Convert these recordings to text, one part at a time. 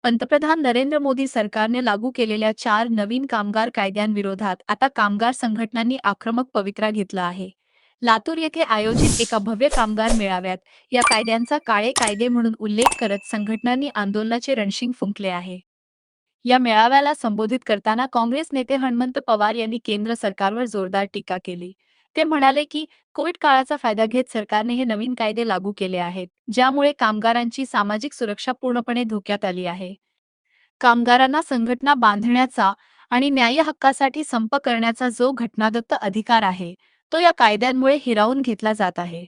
पंतप्रधान नरेंद्र मोदी सरकारने लागू केलेल्या 4 नवीन कामगार कायद्यांविरोधात आता कामगार संघटनांनी आक्रमक पवित्रा घेतला आहे. लातूर येथे आयोजित एका भव्य कामगार मेळाव्यात या कायद्यांचा काळे कायदे म्हणून उल्लेख करत संघटनांनी आंदोलनाचे रणशिंग फुंकले आहे. या मेळाव्याला संबोधित करताना काँग्रेस नेते हणमंत पवार यांनी केंद्र सरकारवर जोरदार टीका केली. ते म्हणाले की कोविड काळाचा फायदा घेत सरकारने हे नवीन कायदे लागू केले आहेत, ज्यामुळे कामगारांची सामाजिक सुरक्षा पूर्णपणे धोक्यात आली आहे. कामगारांना संघटना बांधण्याचा आणि न्याय्य हक्कासाठी संप करण्याचा जो घटनादत्त अधिकार आहे, तो या कायद्यांमुळे हिरावून घेतला जात आहे.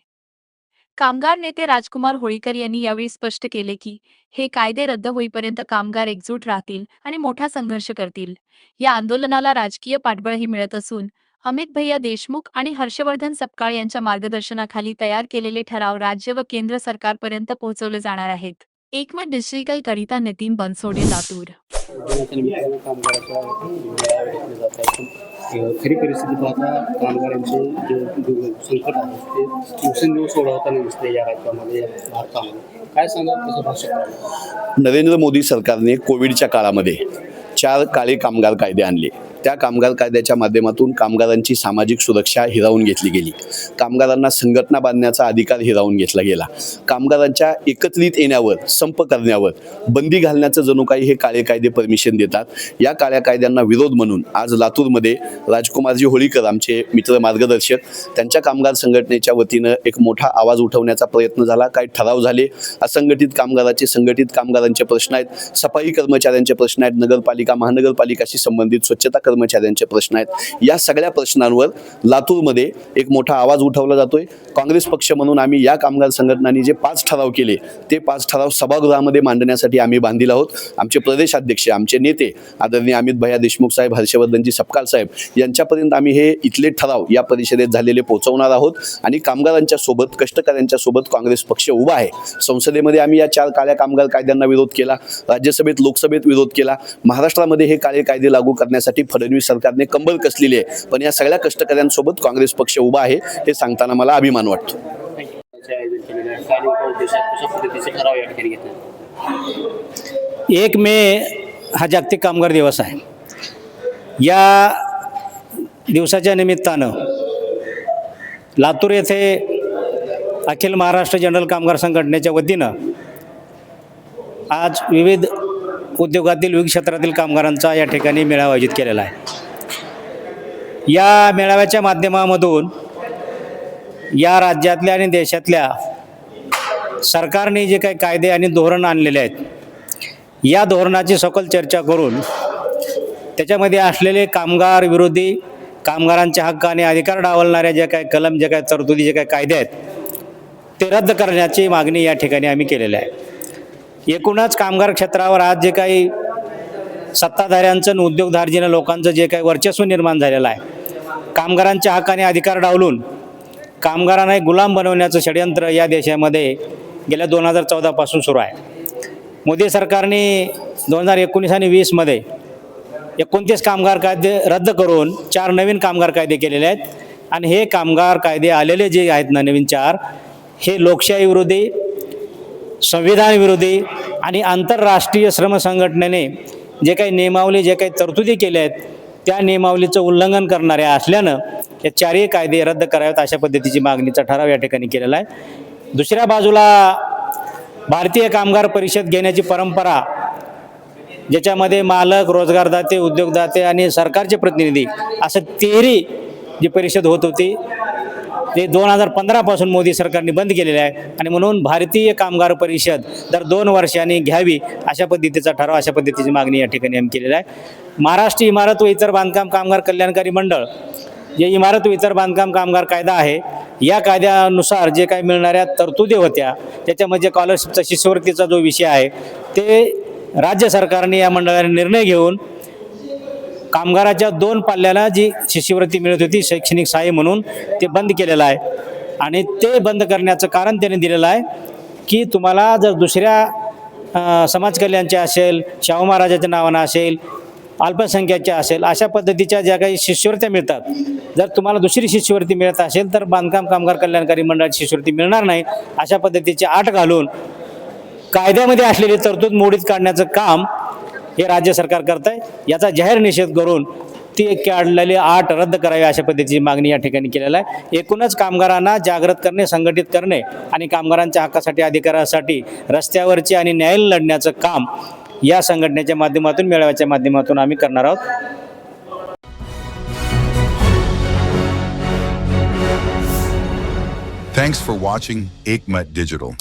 कामगार नेते राजकुमार होळीकर यांनी यावेळी स्पष्ट केले की हे कायदे रद्द होईपर्यंत कामगार एकजूट राहतील आणि मोठा संघर्ष करतील. या आंदोलनाला राजकीय पाठबळही मिळत असून अमित भैया देशमुख आणि हर्षवर्धन सपकाळ यांच्या मार्गदर्शनाखाली तयार केलेले ठराव राज्य व केंद्र सरकारपर्यंत पोहोचवले जाणार आहेत. एकमत डिजिटल करिता नितीन बनसोडे, लातूर. खरी परिस्थिती पाहता कामगारांचे जे संकट आहे ते दिवसेंदिवस सोडवताना दिसते या राज्यामध्ये, भारतामध्ये. काय सांगा, कसं भाषण? नरेंद्र मोदी सरकारने कोविडच्या काळामध्ये 4 काळे कामगार कायदे आणले. त्या कामगार कायद्याच्या माध्यमातून कामगारांची सामाजिक सुरक्षा हिरावून घेतली गेली. कामगारांना संघटना बांधण्याचा अधिकार हिरावून घेतला गेला. कामगारांच्या एकत्रित येण्यावर, संप करण्यावर बंदी घालण्याचं जणू काही हे काळे कायदे परमिशन देतात. या काळ्या कायद्यांना विरोध म्हणून आज लातूरमध्ये राजकुमारजी होळीकर, आमचे मित्र मार्गदर्शक, त्यांच्या कामगार संघटनेच्या वतीनं एक मोठा आवाज उठवण्याचा प्रयत्न झाला. काही ठराव झाले. असंघटित कामगाराचे, संघटित कामगारांचे प्रश्न आहेत, सफाई कर्मचाऱ्यांचे प्रश्न आहेत, नगरपालिका महानगरपालिकाशी संबंधित स्वच्छता कर्मचाऱ्यांचे प्रश्न आहेत. या सगळ्या प्रश्नांवर लातूरमध्ये एक मोठा आवाज उठवला जातोय. काँग्रेस पक्ष म्हणून आम्ही या कामगार संघटनांनी जे 5 ठराव केले ते 5 ठराव सभागृहामध्ये मांडण्यासाठी आम्ही बांधील आहोत. आमचे प्रदेश अध्यक्ष, आमचे नेते आदरणीय अमित भैया देशमुख साहेब, हर्षवर्धनजी सपकाळ साहेब यांच्यापर्यंत आम्ही हे इथले ठराव या परिषदेत झालेले पोहोचवणार आहोत. आणि कामगारांच्या सोबत, कष्टकऱ्यांच्या सोबत काँग्रेस पक्ष उभा आहे. संसदेमध्ये आम्ही या 4 काळ्या कामगार कायद्यांना विरोध केला. राज्यसभेत, लोकसभेत विरोध केला. महाराष्ट्रामध्ये हे काळे कायदे लागू करण्यासाठी फडणवीस सरकारने कंबर कसलेली आहे. पण या सगळ्या कष्टकऱ्यांसोबत काँग्रेस पक्ष उभा आहे, हे सांगताना मला अभिमान वाटतो. 1 मे हा जागतिक कामगार दिवस आहे. या दिवसाच्या निमित्तानं लातूर येथे अखिल महाराष्ट्र जनरल कामगार संघटनेच्या वतीनं आज विविध उद्योगातील, विविध क्षेत्रातील कामगारांचा या ठिकाणी मेळावा आयोजित केलेला आहे. या मेळाव्याच्या माध्यमामधून या राज्यातल्या आणि देशातल्या सरकारने जे काही कायदे आणि धोरण आणलेले आहेत, या धोरणाची सखोल चर्चा करून त्याच्यामध्ये असलेले कामगार विरोधी, कामगारांच्या हक्क आणि अधिकार डावलणाऱ्या जे काही कलम, जे काही तरतुदी, जे काही कायदे आहेत ते रद्द करण्याची मागणी या ठिकाणी आम्ही केलेली आहे. एकूणच कामगार क्षेत्रावर आज जे काही सत्ताधाऱ्यांचं आणि उद्योगधारजीनं लोकांचं जे काही वर्चस्व निर्माण झालेलं आहे, कामगारांच्या हक्काने अधिकार डावलून कामगारांना एक गुलाम बनवण्याचं षडयंत्र या देशामध्ये गेल्या 2014 पासून सुरू आहे. मोदी सरकारने 2019 आणि 20मध्ये 29 कामगार कायदे रद्द करून 4 नवीन कामगार कायदे केलेले आहेत. आणि हे कामगार कायदे आलेले जे आहेत ना, नवीन 4, हे लोकशाही विरोधी, संविधान विरोधी आणि आंतरराष्ट्रीय श्रम संघटनेने जे काही नियमावली, जे काही तरतुदी केल्या आहेत त्या नियमावलीचं उल्लंघन करणाऱ्या असल्यानं हे 4ही कायदे रद्द करावेत, अशा पद्धतीची मागणीचा ठराव या ठिकाणी केलेला आहे. दुसऱ्या बाजूला भारतीय कामगार परिषद घेण्याची परंपरा, ज्याच्यामध्ये मालक, रोजगारदाते, उद्योगदाते आणि सरकारचे प्रतिनिधी असं 13 जी परिषद होत होती ते 2015 पासून मोदी सरकारने बंद केलेले आहे. आणि म्हणून भारतीय कामगार परिषद दर 2 वर्षांनी घ्यावी, अशा पद्धतीचा ठराव, अशा पद्धतीची मागणी या ठिकाणी आम्ही केलेली आहे. महाराष्ट्र इमारत व इतर बांधकाम कामगार कल्याणकारी मंडळ, जे इमारत व इतर बांधकाम कामगार कायदा आहे, या कायद्यानुसार जे काही मिळणाऱ्या तरतुदी होत्या त्याच्यामध्ये स्कॉलरशिपचा, शिष्यवृत्तीचा जो विषय आहे ते राज्य सरकारने, या मंडळाने निर्णय घेऊन कामगाराच्या 2 पाल्याला जी शिष्यवृत्ती मिळत होती शैक्षणिक सहाय्य म्हणून, ते बंद केलेलं आहे. आणि ते बंद करण्याचं कारण त्याने दिलेलं आहे की तुम्हाला जर दुसऱ्या समाज कल्याणच्या असेल, शाहू महाराजाच्या नावानं असेल, अल्पसंख्याच्या असेल, अशा पद्धतीच्या ज्या काही शिष्यवृत्त्या मिळतात, जर तुम्हाला दुसरी शिष्यवृत्ती मिळत असेल तर बांधकाम कामगार कल्याणकारी मंडळाची शिष्यवृत्ती मिळणार नाही, अशा पद्धतीची अट घालून कायद्यामध्ये असलेली तरतूद मोडीत काढण्याचं काम हे राज्य सरकार करत आहे. याचा जाहीर निषेध करून ती काढलेली अट रद्द करावी अशा पद्धतीची मागणी या ठिकाणी केलेला आहे. एकूणच कामगारांना जागृत करणे, संघटित करणे आणि कामगारांच्या हक्कासाठी, अधिकारासाठी रस्त्यावरची आणि न्याय लढण्याचं काम या संघटनेच्या माध्यमातून, मेळाव्याच्या माध्यमातून आम्ही करणार आहोत. Thanks for watching Ekmat Digital.